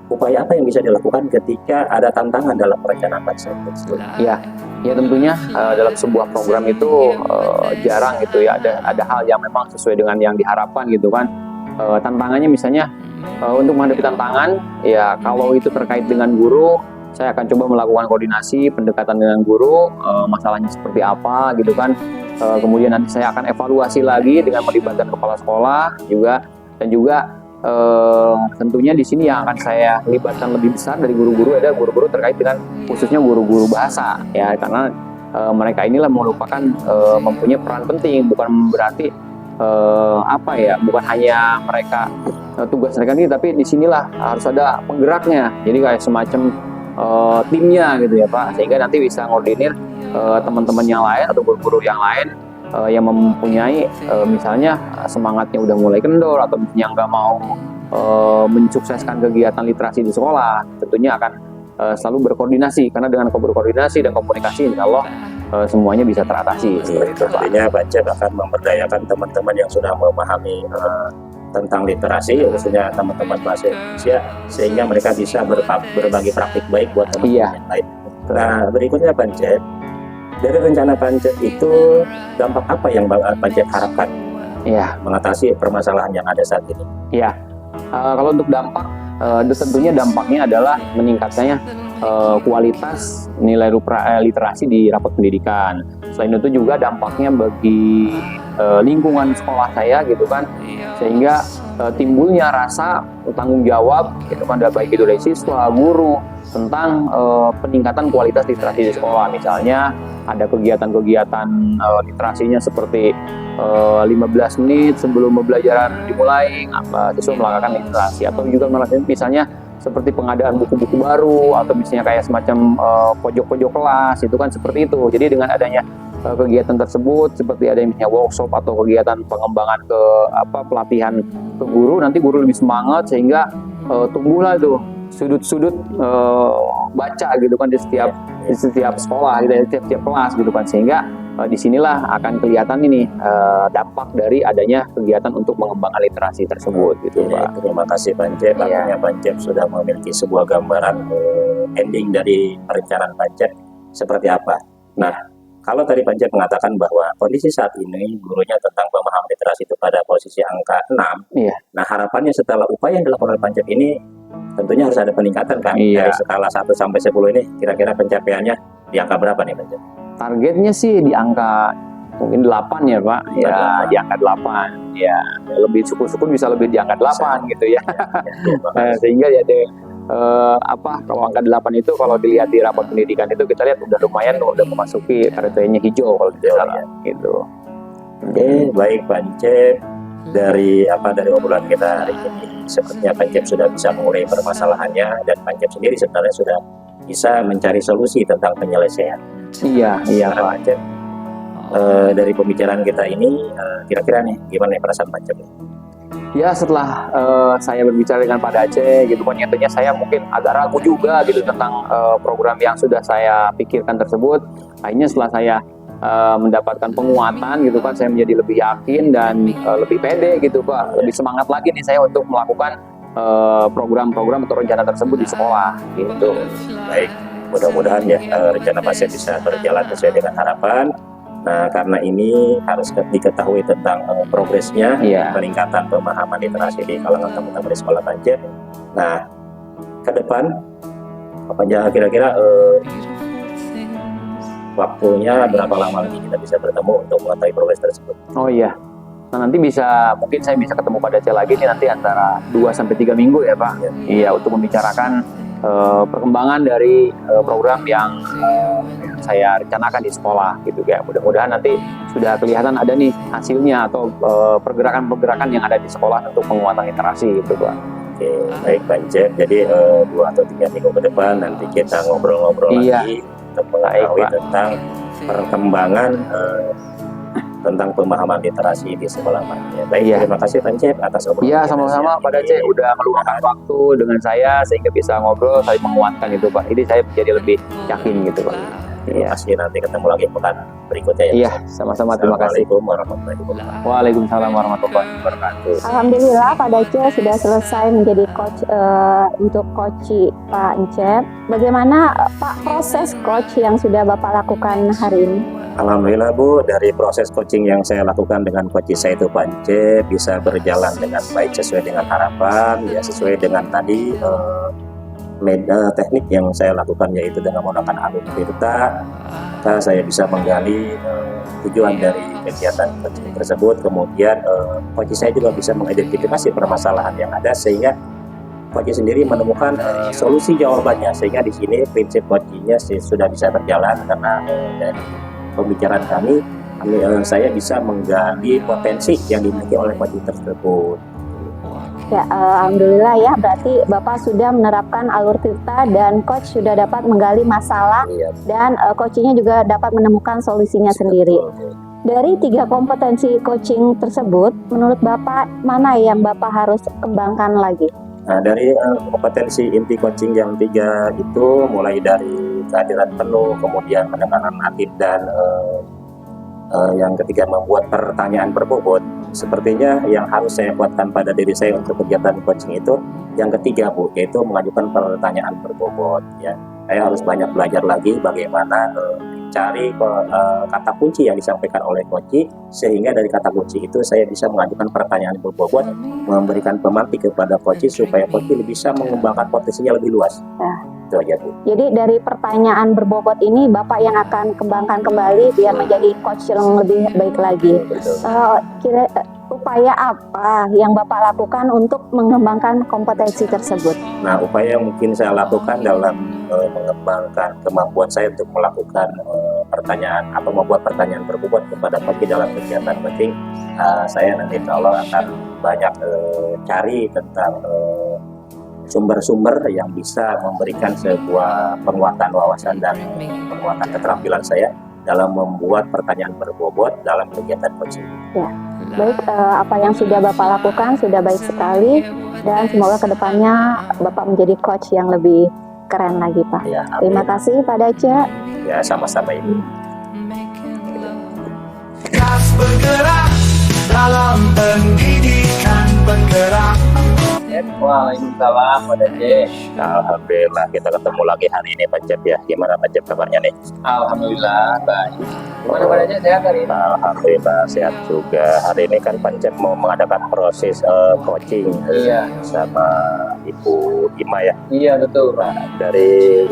Upaya apa yang bisa dilakukan ketika ada tantangan dalam perencanaan tersebut? Ya tentunya dalam sebuah program itu jarang gitu ya ada hal yang memang sesuai dengan yang diharapkan gitu kan. Tantangannya misalnya untuk menghadapi tantangan, ya kalau itu terkait dengan guru, saya akan coba melakukan koordinasi pendekatan dengan guru, masalahnya seperti apa gitu kan. Kemudian nanti saya akan evaluasi lagi dengan melibatkan kepala sekolah juga, dan juga tentunya di sini yang akan saya libatkan lebih besar dari guru-guru adalah guru-guru terkait dengan khususnya guru-guru bahasa ya, karena mereka inilah merupakan mempunyai peran penting, bukan berarti bukan hanya mereka tugas mereka ini, tapi disinilah harus ada penggeraknya, jadi kayak semacam timnya gitu ya Pak, sehingga nanti bisa ngordinir teman-teman yang lain atau guru-guru yang lain yang mempunyai misalnya semangatnya udah mulai kendor atau misalnya nggak mau mensukseskan kegiatan literasi di sekolah, tentunya akan selalu berkoordinasi, karena dengan berkoordinasi dan komunikasi insya Allah semuanya bisa teratasi. Artinya Pak Encep akan memberdayakan teman-teman yang sudah memahami tentang literasi, khususnya teman-teman bahasa Indonesia, sehingga mereka bisa berbagi praktik baik buat teman-teman yang lain. Nah, berikutnya Pak Encep, dari rencana Pak Encep itu dampak apa yang Pak Encep harapkan mengatasi permasalahan yang ada saat ini? Kalau untuk dampak, tentunya dampaknya adalah meningkatnya kualitas nilai literasi di rapot pendidikan. Selain itu juga dampaknya bagi lingkungan sekolah saya gitu kan, sehingga timbulnya rasa tanggung jawab gitu kan, baik itu dari siswa, guru, tentang peningkatan kualitas literasi di sekolah. Misalnya ada kegiatan-kegiatan literasinya seperti 15 menit sebelum pembelajaran dimulai, siswa melakukan literasi, atau juga misalnya seperti pengadaan buku-buku baru, atau misalnya kayak semacam pojok-pojok kelas, itu kan seperti itu. Jadi dengan adanya kegiatan tersebut, seperti ada yang misalnya workshop atau kegiatan pengembangan pelatihan ke guru, nanti guru lebih semangat, sehingga tumbuhlah itu sudut-sudut baca gitu kan di setiap sekolah gitu, di setiap kelas gitu kan, sehingga disinilah akan kelihatan ini dampak dari adanya kegiatan untuk mengembangkan literasi tersebut gitu Pak. Terima kasih Pak Encep. Akhirnya Pak Encep sudah memiliki sebuah gambaran ending dari perencanaan Pak Encep seperti apa. Nah, kalau tadi Pak Encep mengatakan bahwa kondisi saat ini gurunya tentang pemahaman literasi itu pada posisi angka 6. Nah, harapannya setelah upaya yang dilakukan oleh Pak Encep ini tentunya harus ada peningkatan kan? Dari skala 1 sampai 10 ini kira-kira pencapaiannya di angka berapa nih Pak Encep? Targetnya sih di angka mungkin 8 ya Pak, di angka 8 ya, lebih syukur-syukur bisa lebih di angka 8 gitu ya. Sehingga ya kalau angka 8 itu kalau dilihat di rapor pendidikan itu kita lihat udah lumayan, udah memasuki kriterianya hijau kalau tidak salah gitu. Oke, baik Pak Encep, dari obrolan kita hari ini sepertinya Pak Encep sudah bisa mengurai permasalahannya, dan Pak Encep sendiri sebenarnya sudah bisa mencari solusi tentang penyelesaian. Iya Pak Encep. Dari pembicaraan kita ini, kira-kira nih gimana perasaan Pak Encep? Ya setelah saya berbicara dengan Pak Dace gitu kan, nyatanya saya mungkin agak ragu juga gitu tentang program yang sudah saya pikirkan tersebut. Akhirnya setelah saya mendapatkan penguatan gitu kan, saya menjadi lebih yakin dan lebih pede gitu Pak, lebih semangat lagi nih saya untuk melakukan program-program atau rencana tersebut di sekolah gitu. Baik, mudah-mudahan ya rencana Pak Syed bisa berjalan sesuai dengan harapan. Nah, karena ini harus diketahui tentang progresnya, peningkatan pemahaman literasi di kalangan teman-teman di sekolah Pancep. Nah, ke depan, apa aja kira-kira waktunya berapa lama lagi kita bisa bertemu untuk mengetahui progres tersebut? Oh iya, nah, nanti mungkin saya bisa ketemu Pak Dace lagi nih nanti antara 2-3 minggu ya Pak. Iya, untuk membicarakan perkembangan dari program yang saya rencanakan di sekolah gitu ya. Mudah-mudahan nanti sudah kelihatan ada nih hasilnya atau pergerakan-pergerakan yang ada di sekolah untuk penguatan literasi gitu Pak. Oke, baik Pak Cep. Jadi 2-3 minggu ke depan nanti kita ngobrol-ngobrol lagi untuk mengetahui tentang perkembangan tentang pemahaman literasi di sekolah Pak. Baik, terima kasih Pak Cep atas obrolan. Iya, sama-sama Pak Dace udah meluangkan waktu dengan saya sehingga bisa ngobrol, saling menguatkan gitu Pak. Ini saya jadi lebih yakin gitu Pak. Iya, pasti nanti ketemu lagi pekan berikutnya ya. Iya, sama-sama, terima kasih. Assalamualaikum warahmatullahi wabarakatuh. Waalaikumsalam warahmatullahi wabarakatuh. Alhamdulillah Pak Dace sudah selesai menjadi coach untuk coach Pak Encep. Bagaimana Pak proses coach yang sudah Bapak lakukan hari ini? Alhamdulillah Bu, dari proses coaching yang saya lakukan dengan coach saya itu Pak Encep bisa berjalan dengan baik sesuai dengan harapan, ya sesuai dengan tadi teknik yang saya lakukan yaitu dengan menggunakan alur tirta. Maka saya bisa menggali tujuan dari kegiatan coaching tersebut. Kemudian coach saya juga bisa mengidentifikasi permasalahan yang ada sehingga coach sendiri menemukan solusi jawabannya, sehingga di sini prinsip coachingnya sudah bisa berjalan karena dari pembicaraan kami saya bisa menggali potensi yang dimiliki oleh coach tersebut. Ya, alhamdulillah ya, berarti Bapak sudah menerapkan alur tirta dan coach sudah dapat menggali masalah dan coachingnya juga dapat menemukan solusinya sendiri. Dari 3 kompetensi coaching tersebut, menurut Bapak mana yang Bapak harus kembangkan lagi? Nah, dari kompetensi inti coaching yang 3 itu mulai dari kehadiran penuh, kemudian penekanan aktif dan yang ketiga membuat pertanyaan berbobot. Sepertinya yang harus saya kuatkan pada diri saya untuk kegiatan coaching itu yang ketiga Bu, yaitu mengajukan pertanyaan berbobot ya. Saya harus banyak belajar lagi bagaimana cari kata kunci yang disampaikan oleh coach, sehingga dari kata kunci itu saya bisa mengajukan pertanyaan berbobot, memberikan pemantik kepada coach supaya coach bisa mengembangkan potensinya lebih luas. Itu aja Bu. Jadi dari pertanyaan berbobot ini Bapak yang akan kembangkan kembali biar menjadi coach yang lebih baik lagi. Upaya apa yang Bapak lakukan untuk mengembangkan kompetensi tersebut? Nah, upaya yang mungkin saya lakukan dalam mengembangkan kemampuan saya untuk melakukan pertanyaan atau membuat pertanyaan berbobot kepada coach dalam kegiatan coaching, saya nanti kalau akan banyak cari tentang sumber-sumber yang bisa memberikan sebuah penguatan wawasan dan penguatan keterampilan saya dalam membuat pertanyaan berbobot dalam kegiatan coaching. Ya, baik, apa yang sudah Bapak lakukan sudah baik sekali dan semoga kedepannya Bapak menjadi coach yang lebih keren lagi Pak. Ya, terima kasih Pak Dace. Ya, sama-sama Ibu. Bergerak dalam pendidikan bergerak. Waalaikumsalam Pak Dace. Alhamdulillah kita ketemu lagi hari ini Pak Cep ya. Gimana Pak Cep kabarnya nih? Alhamdulillah baik. Gimana Pak Dace, sehat hari ini? Alhamdulillah sehat juga. Hari ini kan Pak Cep mau mengadakan proses coaching sama Ibu Ima ya. Iya betul. Nah, dari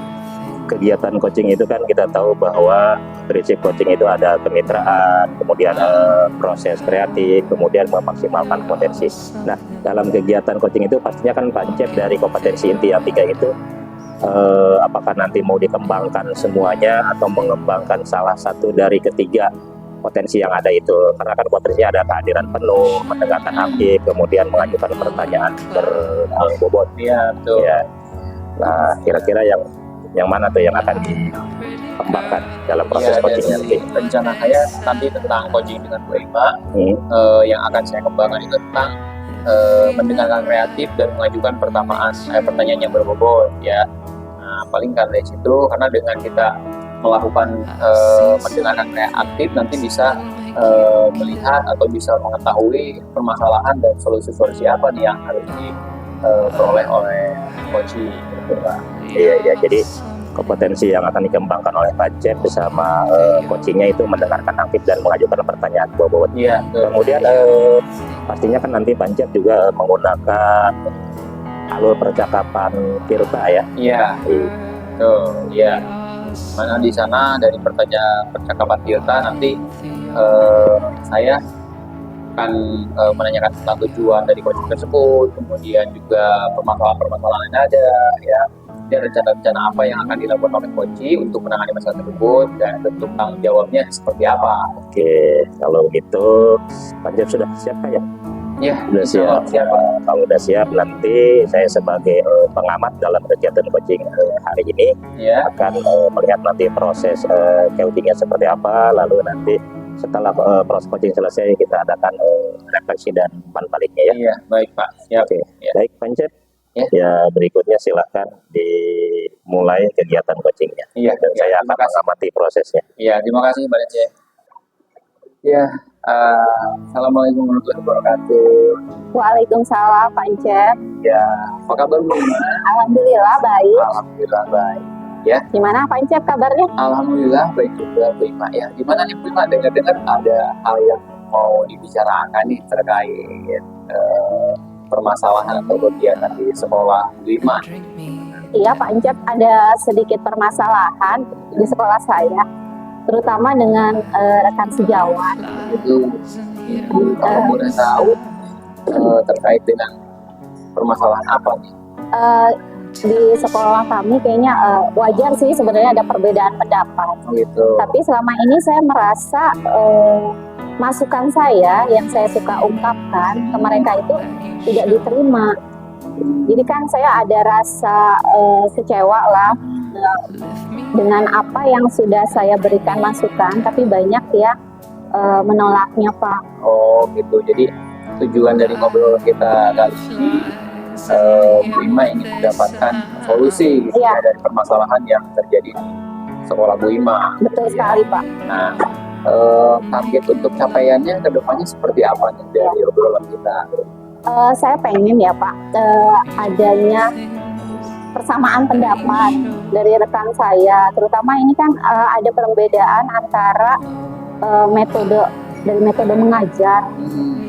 kegiatan coaching itu kan kita tahu bahwa prinsip coaching itu ada kemitraan, kemudian proses kreatif, kemudian memaksimalkan potensi. Nah, dalam kegiatan coaching itu pastinya kan Pak Cep dari kompetensi inti yang 3 itu apakah nanti mau dikembangkan semuanya atau mengembangkan salah satu dari ketiga potensi yang ada itu, karena kan potensinya ada kehadiran penuh, mendengarkan aktif, kemudian mengajukan pertanyaan berbobot. Iya betul. Ya. Nah, kira-kira yang mana tuh yang akan dikembangkan dalam proses coaching nanti? Rencana saya nanti tentang coaching dengan Bu Ima, yang akan saya kembangkan itu tentang mendengarkan kreatif dan mengajukan pertanyaan yang berbobot ya. Nah, paling karena dari situ, karena dengan kita melakukan mendengarkan kreatif nanti bisa melihat atau bisa mengetahui permasalahan dan solusi-solusi apa nih yang harus diperoleh oleh coaching gitu, Pak. Iya, jadi kompetensi yang akan dikembangkan oleh Pancep bersama coachingnya itu mendengarkan aktif dan mengajukan pertanyaan bobot. Iya. Kemudian pastinya kan nanti Pancep juga menggunakan alur percakapan Tirta ya. Iya. Iya. Mana di sana dari percakapan Tirta nanti saya akan menanyakan tentang tujuan dari coaching tersebut, kemudian juga permasalahan-permasalahan yang ada, ya, dan rencana-rencana apa yang akan dilakukan oleh coaching untuk menangani masalah tersebut, dan bentuk tanggung jawabnya seperti apa. Oke, kalau gitu Pancep sudah siap ya? Ya, Sudah siap. Kalau udah siap, nanti saya sebagai pengamat dalam kegiatan coaching hari ini ya, akan melihat nanti proses coachingnya seperti apa, lalu nanti setelah proses coaching selesai kita adakan refleksi dan umpan baliknya ya. Iya, baik Pak. Siap. Oke, Ya. baik Pancep. Ya. Ya, berikutnya silahkan dimulai kegiatan coachingnya. Iya, Dan saya akan terima kasih. mengamati prosesnya. Ya, terima kasih Mbak Dece. Ya, assalamualaikum warahmatullahi wabarakatuh. Waalaikumsalam Pancep. Ya, apa kabar Bu Ima? Alhamdulillah baik. Alhamdulillah baik. Gimana Pancep kabarnya? Alhamdulillah baik juga Bu Ima. Ya, gimana nih Bu Ima? Dengar-dengar ada hal yang mau dibicarakan nih terkait permasalahan atau kegiatan di sekolah Bu Ima. Iya Pancep, ada sedikit permasalahan di sekolah saya, terutama dengan rekan sejawat. Itu kalau boleh tahu terkait dengan permasalahan apa nih? Di sekolah kami kayaknya wajar sih sebenarnya ada perbedaan pendapat. Gitu. Tapi selama ini saya merasa masukan saya yang saya suka ungkapkan ke mereka itu tidak diterima. Jadi kan saya ada rasa kecewa lah dengan apa yang sudah saya berikan masukan, tapi banyak ya menolaknya Pak. Oh gitu. Jadi tujuan dari ngobrol kita kali ini Bu Ima ingin mendapatkan solusi gitu, Iya. dari permasalahan yang terjadi di sekolah Bu Ima. Betul sekali Pak. Nah, target untuk capaiannya ke depannya seperti apa nih dari obrolan kita? Saya pengen ya Pak adanya persamaan pendapat dari rekan saya, terutama ini kan ada perbedaan antara metode mengajar.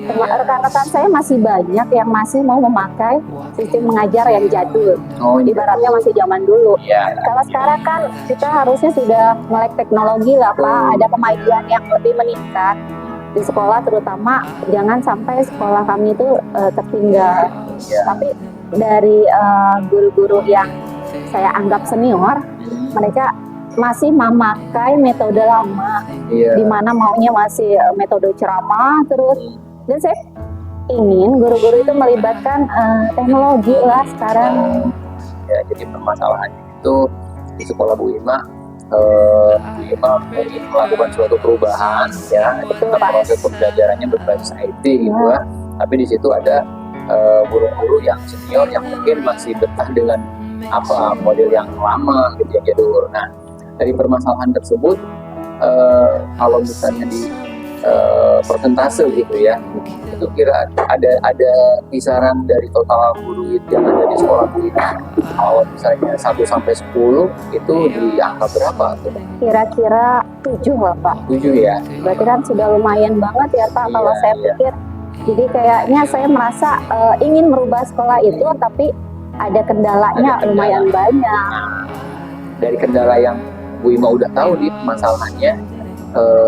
Rekan-rekan saya masih banyak yang masih mau memakai sistem mengajar yang jadul, Oh, ibaratnya masih zaman dulu. ya. Kalau sekarang kan kita harusnya sudah melek teknologi lah Pak, ada kemajuan yang lebih meningkat di sekolah, terutama jangan sampai sekolah kami itu tertinggal. Ya. Tapi dari guru-guru yang saya anggap senior, mereka masih memakai metode lama, Iya. di mana maunya masih metode ceramah terus. Dan saya ingin guru-guru itu melibatkan teknologi lah sekarang. Ya, jadi permasalahannya itu di sekolah Bu Ima, Bu Ima ingin melakukan suatu perubahan, ya, Betul, tetap Pak. proses pembelajarannya berbasis IT gitu ya. Tapi di situ ada guru-guru yang senior yang mungkin masih betah dengan apa model yang lama gitu, yang jadul. Nah, dari permasalahan tersebut, kalau misalnya di persentase gitu ya, itu kira ada kisaran dari total guru yang ada di sekolah Bu Ima, kalau misalnya 1 sampai 10 itu di angka berapa tuh? Kira-kira 7 lah Pak. 7 ya. Berarti kan sudah lumayan banget ya Pak kalau Iya, saya iya. pikir. Jadi kayaknya saya merasa ingin merubah sekolah itu, tapi ada kendalanya Ada kendala. lumayan banyak. Dari kendala yang Bu Ima udah tahu nih masalahnya,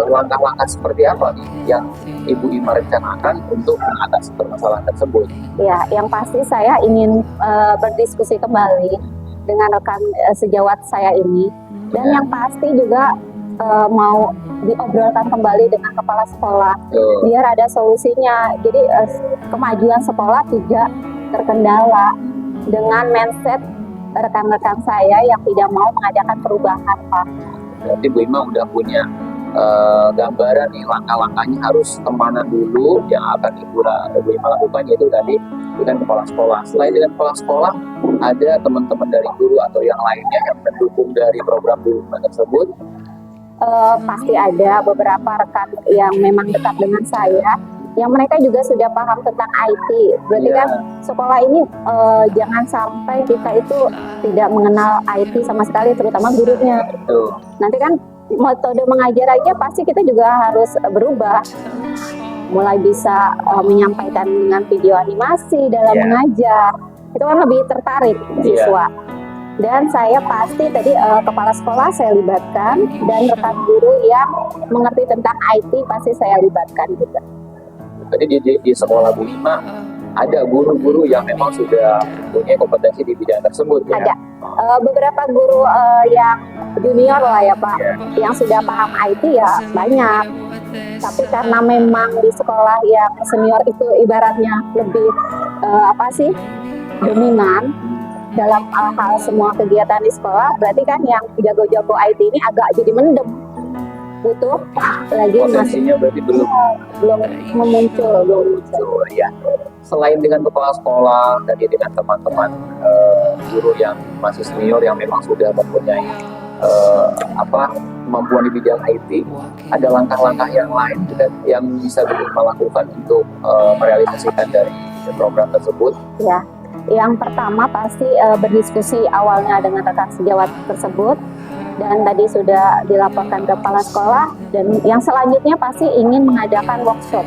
langkah-langkah seperti apa nih yang Ibu Ima rencanakan untuk mengatasi permasalahan tersebut? Ya, yang pasti saya ingin berdiskusi kembali dengan rekan sejawat saya ini, dan Ya. yang pasti juga mau diobrolkan kembali dengan kepala sekolah Tuh. biar ada solusinya. Jadi kemajuan sekolah tidak terkendala dengan mindset rekan-rekan saya yang tidak mau mengadakan perubahan Pak. Berarti Bu Ima udah punya gambaran nih langkah-langkahnya harus kemana dulu yang akan Bu Ima lakukan, yaitu tadi dengan kepala sekolah. Selain dengan kepala sekolah, ada teman-teman dari guru atau yang lainnya yang mendukung dari program Bu Ima tersebut. Pasti ada beberapa rekan yang memang dekat dengan saya yang mereka juga sudah paham tentang IT. Berarti kan sekolah ini jangan sampai kita itu tidak mengenal IT sama sekali, terutama gurunya. Nanti kan metode mengajar aja pasti kita juga harus berubah. Mulai bisa menyampaikan dengan video animasi dalam mengajar, itu kan lebih tertarik siswa. Dan saya pasti tadi kepala sekolah saya libatkan, dan rekan guru yang mengerti tentang IT pasti saya libatkan juga. Jadi di sekolah Bu Ima ada guru-guru yang memang sudah punya kompetensi di bidang tersebut ya? Ada beberapa guru yang junior lah ya Pak, yang sudah paham IT ya banyak. Tapi karena memang di sekolah yang senior itu ibaratnya lebih dominan dalam hal semua kegiatan di sekolah, berarti kan yang jago-jago IT ini agak jadi mendem. Butuh lagi potensinya berarti belum memuncul. Ya. Selain dengan kepala sekolah, tadi dengan teman-teman guru yang masih senior yang memang sudah mempunyai kemampuan di bidang IT, ada langkah-langkah yang lain yang bisa dilakukan untuk merealisasikan dari program tersebut? Ya, yang pertama pasti berdiskusi awalnya dengan rekan sejawat tersebut, dan tadi sudah dilaporkan ke kepala sekolah, dan yang selanjutnya pasti ingin mengadakan workshop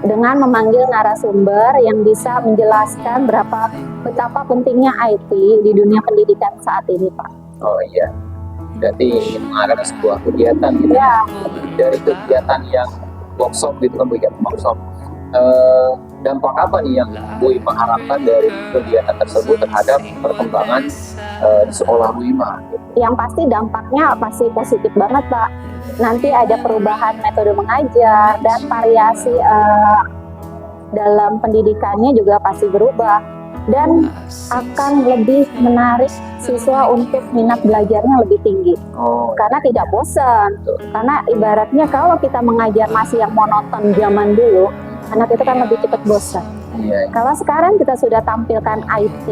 dengan memanggil narasumber yang bisa menjelaskan betapa pentingnya IT di dunia pendidikan saat ini, Pak. Oh iya, berarti ingin mengadakan sebuah kegiatan gitu ya. Dari kegiatan yang workshop gitu kan, kegiatan workshop, dampak apa nih yang Bu Ima harapkan dari kegiatan tersebut terhadap perkembangan di sekolah Bu Ima? Yang pasti dampaknya pasti positif banget Pak. Nanti ada perubahan metode mengajar dan variasi dalam pendidikannya juga pasti berubah, dan akan lebih menarik siswa untuk minat belajarnya lebih tinggi. Karena tidak bosan. Karena ibaratnya kalau kita mengajar masih yang monoton zaman dulu, anak itu kan lebih cepat bosan. Kalau sekarang kita sudah tampilkan IT,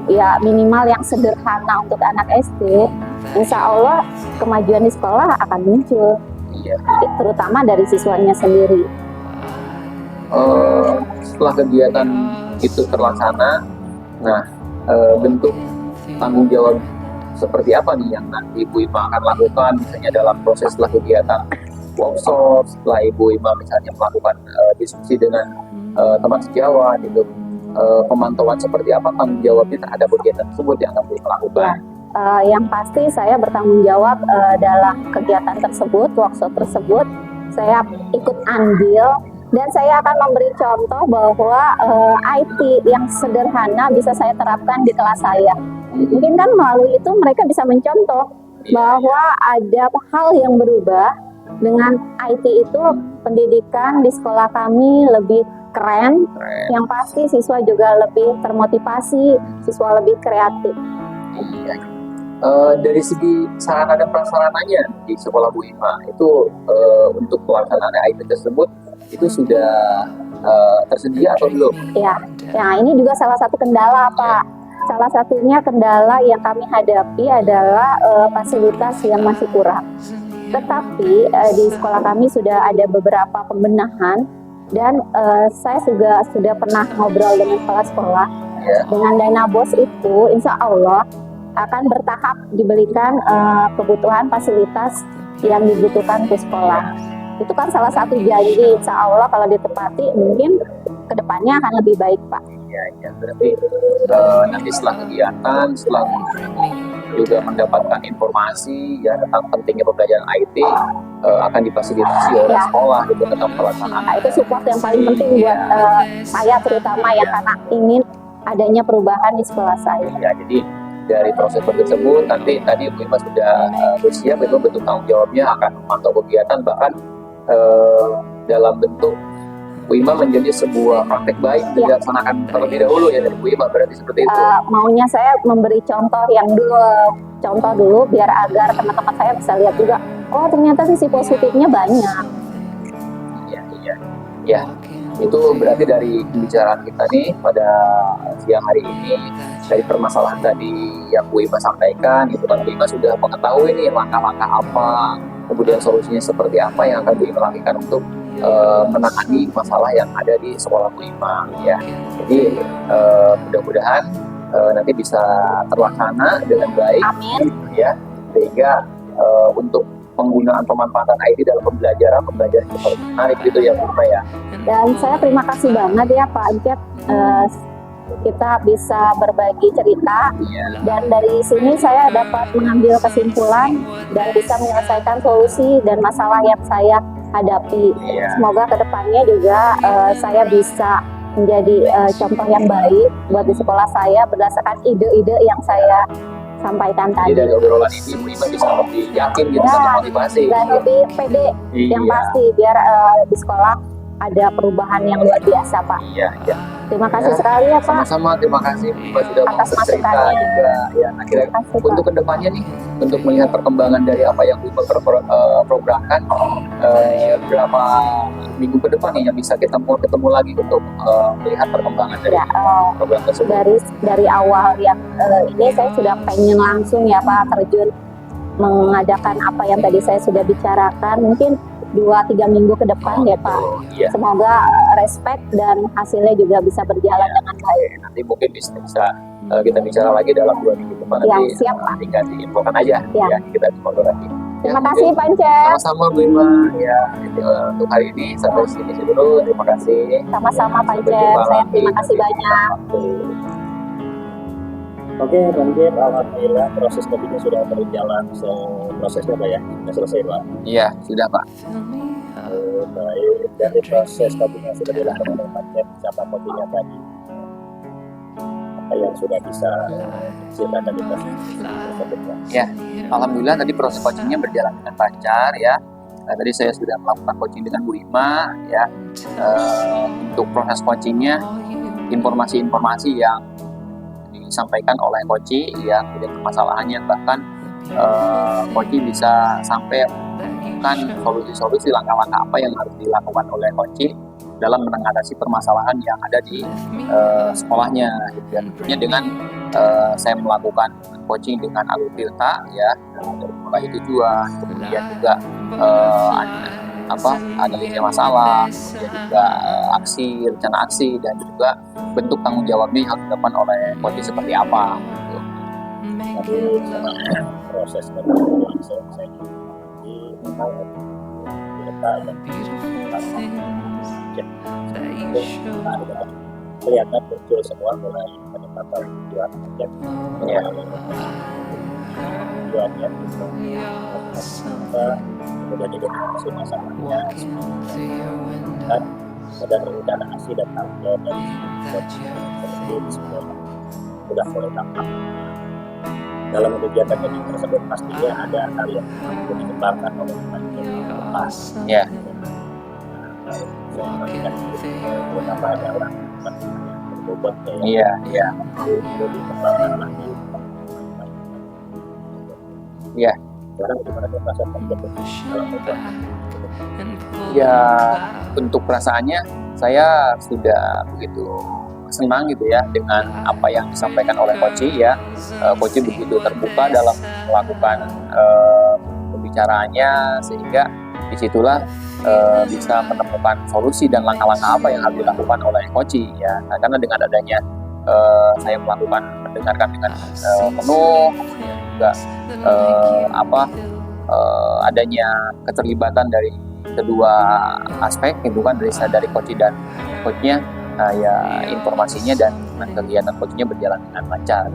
ya minimal yang sederhana untuk anak SD, insya Allah kemajuan di sekolah akan muncul, terutama dari siswanya sendiri. Setelah kegiatan itu terlaksana, nah bentuk tanggung jawab seperti apa nih yang nanti Ibu Ima akan lakukan, misalnya dalam proses setelah kegiatan workshop, setelah Ibu Ima misalnya melakukan diskusi dengan teman sejawat, itu pemantauan seperti apa tanggung jawabnya terhadap kegiatan tersebut yang akan dilakukan? Yang pasti saya bertanggung jawab dalam kegiatan tersebut, workshop tersebut, saya ikut andil, dan saya akan memberi contoh bahwa IT yang sederhana bisa saya terapkan di kelas saya. Mungkin kan melalui itu mereka bisa mencontoh bahwa ada hal yang berubah dengan IT itu. Pendidikan di sekolah kami lebih keren. Yang pasti siswa juga lebih termotivasi, siswa lebih kreatif. Dari segi sarana dan prasarananya di sekolah Bu Ima itu untuk pelaksanaan IT tersebut itu sudah tersedia atau belum? Ya, ini juga salah satu kendala Pak. Salah satunya kendala yang kami hadapi adalah fasilitas yang masih kurang. Tetapi di sekolah kami sudah ada beberapa pembenahan, dan saya juga sudah pernah ngobrol dengan kepala sekolah. Dengan dana BOS itu insya Allah akan bertahap diberikan kebutuhan fasilitas yang dibutuhkan ke sekolah. Itu kan salah satu janji, insya Allah kalau ditepati mungkin kedepannya akan lebih baik Pak. Berarti nanti setelah kegiatan, setelah juga mendapatkan informasi ya tentang pentingnya pembelajaran IT, akan difasilitasi oleh sekolah gitu tentang pelaksanaan. Itu support yang paling penting buat saya terutama ya, karena ingin adanya perubahan di sekolah saya. Jadi dari proses tersebut nanti tadi Bu Ima sudah bersiap itu bentuk tanggung jawabnya akan memantau kegiatan, bahkan dalam bentuk Bu Ima menjadi sebuah praktek baik dilaksanakan terlebih dahulu ya dari Bu Ima, berarti seperti itu. Maunya saya memberi contoh dulu biar agar teman-teman saya bisa lihat juga, oh ternyata sisi positifnya banyak. Ya, itu berarti dari pembicaraan kita nih pada siang hari ini, dari permasalahan tadi yang Bu Ima sampaikan, itu kan Bu Ima sudah mengetahui nih langkah-langkah apa, kemudian solusinya seperti apa yang akan Bu Ima lakukan untuk menangani masalah yang ada di sekolah Bu Ima ya. Jadi mudah-mudahan nanti bisa terlaksana dengan baik. Amin. Ya, sehingga untuk penggunaan pemanfaatan IT dalam pembelajaran yang menarik gitu ya Bu Ima ya. Dan saya terima kasih banget ya Pak Encep, kita bisa berbagi cerita, dan dari sini saya dapat mengambil kesimpulan dan bisa menyelesaikan solusi dan masalah yang saya hadapi. Semoga kedepannya juga saya bisa menjadi contoh yang baik buat di sekolah saya berdasarkan ide-ide yang saya sampaikan tadi. Dari obrolan ini Bu Ima bisa lebih yakin gitu, sama motivasi dan lebih pede yang pasti, biar di sekolah ada perubahan yang luar biasa Pak. Iya. Terima kasih sekali ya Pak. Sama-sama, terima kasih Bu Ima sudah mau Atas bercerita masukannya. juga ya. Nah, kira Kasih, Pak. untuk kedepannya nih, untuk melihat perkembangan dari apa yang Bu Ima programkan, berapa minggu ke depan nih yang bisa kita ketemu lagi untuk melihat perkembangan dari Ya, program tersebut. dari awal yang ini saya sudah pengen langsung ya Pak terjun mengadakan apa yang tadi saya sudah bicarakan, mungkin 2-3 minggu ke depan ya Pak. Iya. Semoga respect dan hasilnya juga bisa berjalan dengan baik. Nanti mungkin bisa kita bicara lagi dalam 2 minggu depan. Ya, nanti siap, Pak. tinggal diinfokan aja Ya. ya, kita ngobrol lagi. Terima Ya, kasih mungkin Pak Encep. sama-sama Bu Ima ya. Jadi, untuk hari ini sampai sini dulu. Terima kasih. Sama-sama Pak Sampai Encep. jumpa Saya lagi. terima kasih banyak. Oke, Bang Jep, alhamdulillah proses kopinya sudah berjalan prosesnya Pak ya, sudah selesai Pak. Iya, sudah Pak. Baik, dari proses kopinya sudah dilakukan oleh Bang Jep, siapa kopinya tadi, apa yang sudah bisa diceritakan di proses tersebut Pak? Ya, alhamdulillah tadi proses coachingnya berjalan dengan lancar ya. Nah, tadi saya sudah melakukan coaching dengan Bu Ima ya. Untuk proses coachingnya, informasi-informasi yang disampaikan oleh coach ya, kemudian permasalahannya, bahkan coach bisa sampai menemukan solusi-solusi langkah-langkah apa yang harus dilakukan oleh coach dalam mengatasi permasalahan yang ada di sekolahnya gitu ya. Tentunya dengan saya melakukan coaching dengan alur Tirta ya, dari mulai tujuan, kemudian juga analisnya masalah, kemudian juga aksi, rencana aksi, dan juga bentuk tanggung jawabnya yang harus dilakukan oleh coach seperti apa gitu. Tapi proses berjalan selesai di kita dan kelihatan muncul semua mulai penempatan tujuan ya, tujuannya kita kemudian identifikasi masalahnya dan ada rencana aksi dan tanggung jawab dari seperti semua sudah mulai tampak dalam kegiatan ini tersebut. Pastinya ada hal yang perlu dikembangkan oleh lepas Ya. terutama adalah berbobot Iya. perlu dikembangkan lagi. Iya. Sekarang gimana perasaan dalam membuat Ya, untuk perasaannya saya sudah begitu senang gitu ya dengan apa yang disampaikan oleh coach ya. Coach begitu terbuka dalam melakukan pembicaraannya, sehingga disitulah bisa menemukan solusi dan langkah-langkah apa yang harus dilakukan oleh coach ya. Nah, karena dengan adanya saya mendengarkan dengan penuh, kemudian juga adanya keterlibatan dari kedua aspek itu kan, dari coach dan coachnya, ya informasinya dan kegiatan coachnya berjalan dengan lancar.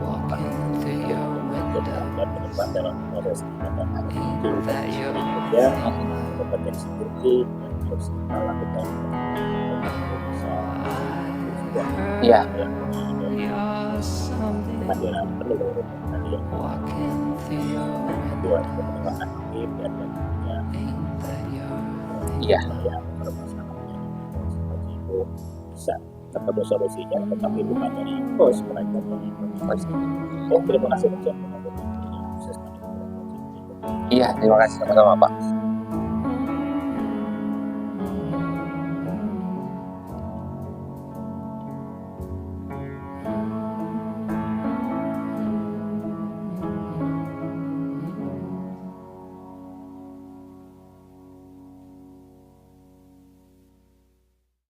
depan dalam proses berikutnya kompetensi tinggi yang harus kita lakukan bisa Iya. kehadiran perlu kehadiran kedua pengembangan aktif dan tentunya Iya. yang permasalahannya itu bisa ketemu solusinya, tetapi bukan dari pos melainkan dari pos. Terima kasih banyak. Iya, terima kasih sama-sama Pak.